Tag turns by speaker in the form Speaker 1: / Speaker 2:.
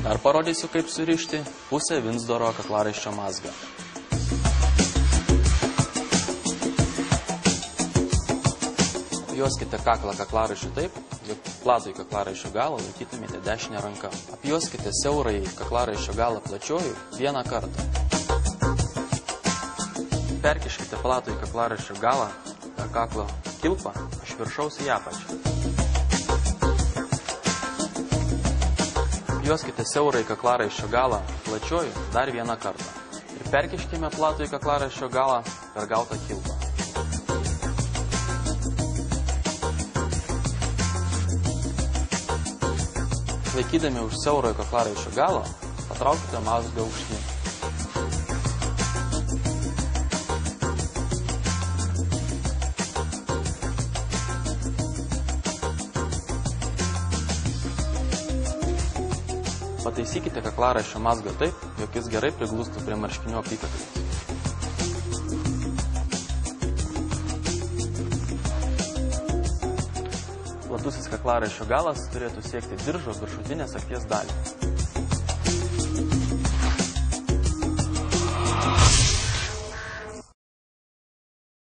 Speaker 1: Dar parodysiu, kaip surišti pusę Vinzdoro kaklaraiščio mazgą. Apjuoskite kaklą kaklaraiščiu taip, jog platųjį kaklaraiščio galą laikytumėte dešinę ranką. Apjuoskite siaurai kaklaraiščio galą plačiuoju vieną kartą. Perkiškite platųjį kaklaraiščio galą per kaklo kilpą iš viršaus į apačią. Apjuoskite siaurai kaklaraiščio galą plačiuoju dar vieną kartą. Ir perkiškime platųjį kaklaraiščio galą per gautą kilpą. Laikydami už siaurojo kaklaraiščio galo, patraukite mazgą aukštyn. Pataisykite kaklaraiščio mazgą taip, jog jis gerai priglustų prie marškinių apykaklės. Platusis kaklaraiščio galas turėtų siekti diržo viršutinės akies dalį.